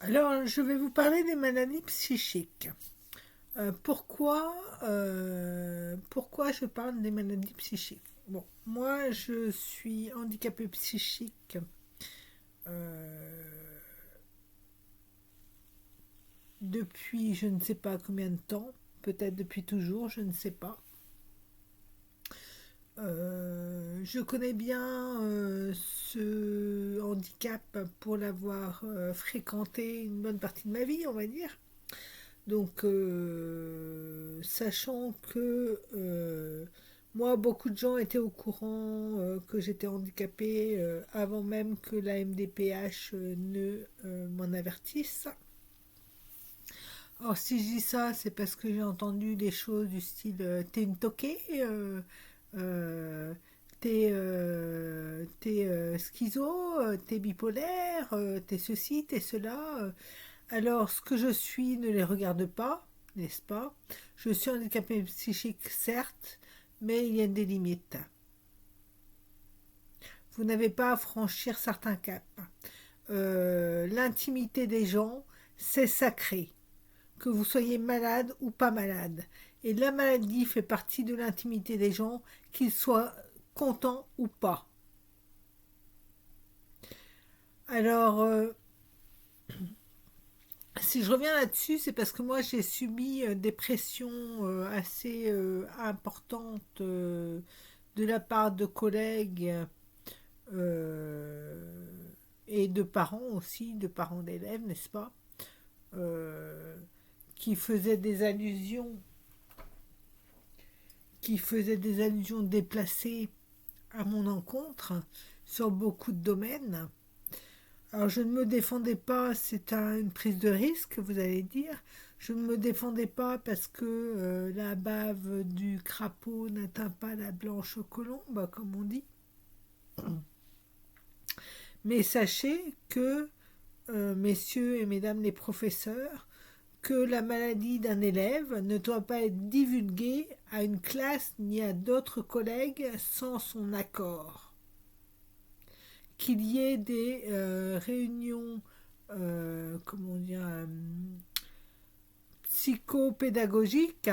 Alors, je vais vous parler des maladies psychiques. Pourquoi je parle des maladies psychiques? Bon, moi, je suis handicapée psychique euh, depuis je ne sais pas combien de temps, peut-être depuis toujours, je ne sais pas. Je connais bien ce handicap pour l'avoir fréquenté une bonne partie de ma vie, on va dire. Donc, sachant que moi, beaucoup de gens étaient au courant que j'étais handicapée avant même que la MDPH ne m'en avertisse. Alors, si je dis ça, c'est parce que j'ai entendu des choses du style t'es une toquée, euh, t'es schizo, t'es bipolaire, t'es ceci, t'es cela. Alors, ce que je suis ne les regarde pas, n'est-ce pas? Je suis handicapé psychique, certes, mais il y a des limites. Vous n'avez pas à franchir certains caps. L'intimité des gens, c'est sacré, que vous soyez malade ou pas malade. Et la maladie fait partie de l'intimité des gens, qu'ils soient contents ou pas. Alors, si je reviens là-dessus, c'est parce que moi j'ai subi des pressions assez importantes de la part de collègues euh, et de parents aussi, de parents d'élèves, n'est-ce pas, euh, qui faisaient des allusions, qui faisaient des allusions déplacées à mon encontre sur beaucoup de domaines. Alors je ne me défendais pas, c'est une prise de risque, vous allez dire. Je ne me défendais pas parce que la bave du crapaud n'atteint pas la blanche colombe, comme on dit. Mais sachez que, messieurs et mesdames les professeurs, que la maladie d'un élève ne doit pas être divulguée à une classe ni à d'autres collègues sans son accord. Qu'il y ait des réunions, comment dire, psychopédagogiques,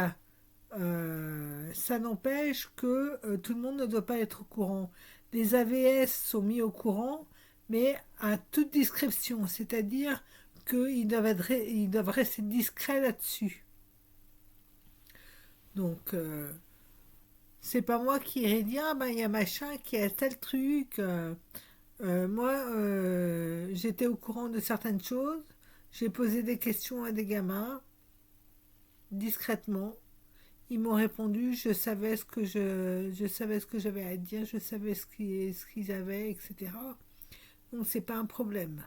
ça n'empêche que tout le monde ne doit pas être au courant. Les AVS sont mis au courant, mais à toute discrétion, c'est-à-dire ils doivent rester discrets là-dessus. Donc, c'est pas moi qui irai dire, ah ben il y a machin qui a tel truc. Moi, j'étais au courant de certaines choses. J'ai posé des questions à des gamins, discrètement. Ils m'ont répondu, je savais ce que j'avais à dire, je savais ce qu'ils avaient, etc. Donc c'est pas un problème.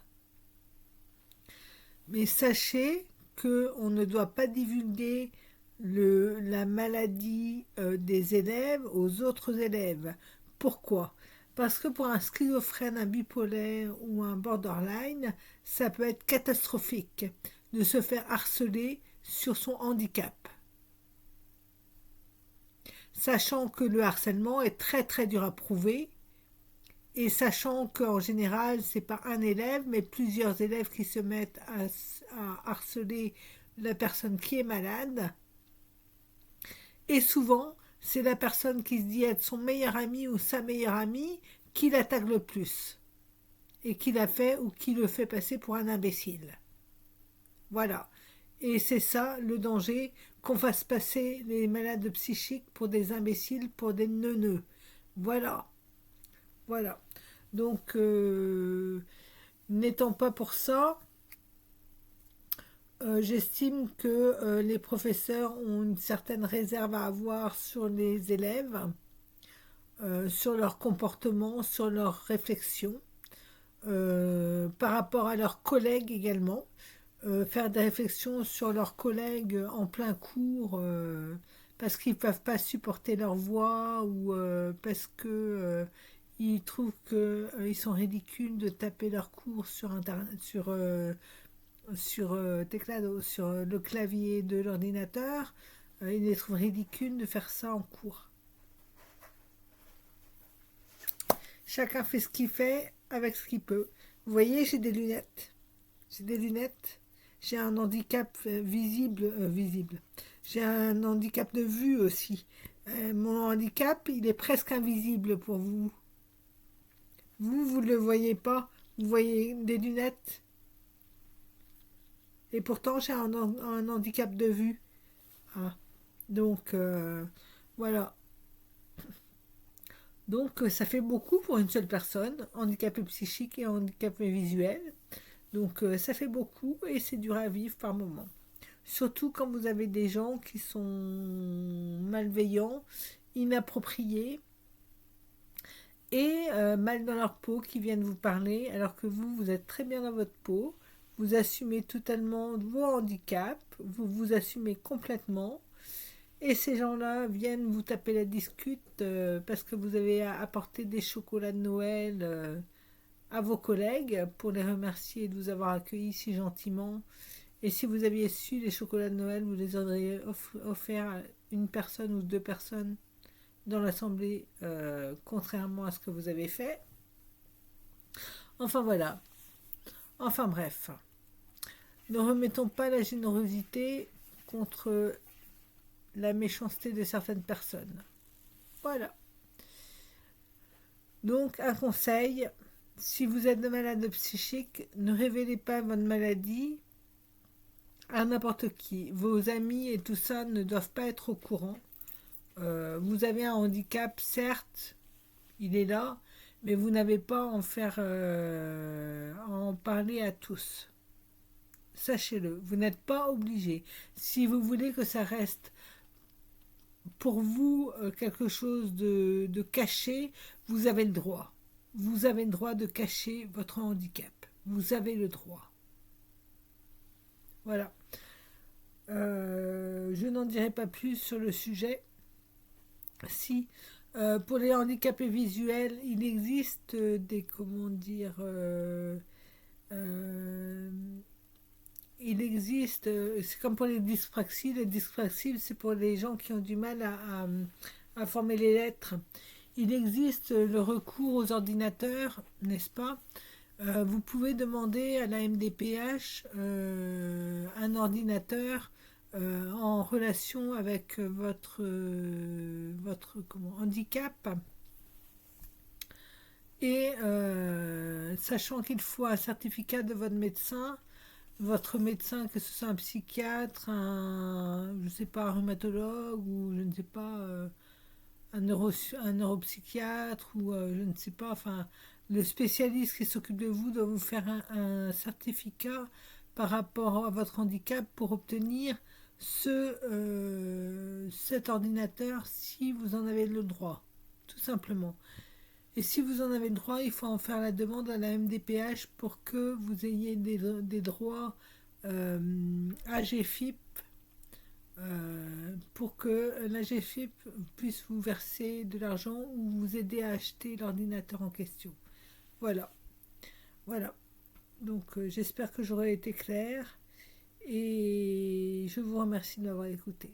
Mais sachez que on ne doit pas divulguer la maladie des élèves aux autres élèves. Pourquoi? Parce que pour un schizophrène, un bipolaire ou un borderline, ça peut être catastrophique de se faire harceler sur son handicap. Sachant que le harcèlement est très très dur à prouver et sachant qu'en général c'est pas un élève mais plusieurs élèves qui se mettent à harceler la personne qui est malade et souvent c'est la personne qui se dit être son meilleur ami ou sa meilleure amie qui l'attaque le plus et qui l'a fait ou qui le fait passer pour un imbécile. Voilà. Et c'est ça le danger, qu'on fasse passer les malades psychiques pour des imbéciles, pour des neuneux. Voilà. Voilà. Donc, n'étant pas pour ça, j'estime que les professeurs ont une certaine réserve à avoir sur les élèves, sur leur comportement, sur leurs réflexions, par rapport à leurs collègues également. Faire des réflexions sur leurs collègues en plein cours parce qu'ils ne peuvent pas supporter leur voix ou parce que ils trouvent qu'ils sont ridicules de taper leur cours sur internet, sur teclado, sur le clavier de l'ordinateur. Ils les trouvent ridicules de faire ça en cours. Chacun fait ce qu'il fait avec ce qu'il peut. Vous voyez, j'ai des lunettes. j'ai des lunettes, j'ai un handicap visible. J'ai un handicap de vue aussi. Mon handicap, il est presque invisible pour vous. Vous ne le voyez pas. Vous voyez des lunettes. Et pourtant, j'ai un handicap de vue. Ah. Donc, voilà. Donc, ça fait beaucoup pour une seule personne, handicapé psychique et handicapé visuel. Donc, ça fait beaucoup et c'est dur à vivre par moments. Surtout quand vous avez des gens qui sont malveillants, inappropriés et mal dans leur peau, qui viennent vous parler alors que vous êtes très bien dans votre peau. Vous assumez totalement vos handicaps, vous vous assumez complètement. Et ces gens-là viennent vous taper la discute parce que vous avez apporté des chocolats de Noël à vos collègues pour les remercier de vous avoir accueillis si gentiment. Et si vous aviez su les chocolats de Noël, vous les auriez offerts à une personne ou deux personnes dans l'assemblée, contrairement à ce que vous avez fait. Enfin voilà. Enfin bref. Ne remettons pas la générosité contre la méchanceté de certaines personnes. Voilà. Donc, un conseil, si vous êtes malade psychique, ne révélez pas votre maladie à n'importe qui. Vos amis et tout ça ne doivent pas être au courant. Vous avez un handicap, certes, il est là, mais vous n'avez pas à en parler à tous. Sachez-le, vous n'êtes pas obligé. Si vous voulez que ça reste pour vous quelque chose de caché, vous avez le droit. Vous avez le droit de cacher votre handicap. Vous avez le droit. Voilà. Je n'en dirai pas plus sur le sujet. Si pour les handicapés visuels, il existe des, comment dire, il existe, c'est comme pour les dyspraxies. Les dyspraxies, c'est pour les gens qui ont du mal à former les lettres. Il existe le recours aux ordinateurs, n'est-ce pas? Vous pouvez demander à la MDPH un ordinateur en relation avec votre handicap. Et sachant qu'il faut un certificat de votre médecin, que ce soit un psychiatre, je ne sais pas, un rhumatologue ou je ne sais pas, un neuropsychiatre ou je ne sais pas, enfin, le spécialiste qui s'occupe de vous doit vous faire un certificat par rapport à votre handicap pour obtenir cet ordinateur si vous en avez le droit, tout simplement. Et si vous en avez le droit, il faut en faire la demande à la MDPH pour que vous ayez des droits AGFIP, pour que l'AGFIP puisse vous verser de l'argent ou vous aider à acheter l'ordinateur en question. Voilà. Voilà. Donc j'espère que j'aurai été claire et je vous remercie de m'avoir écouté.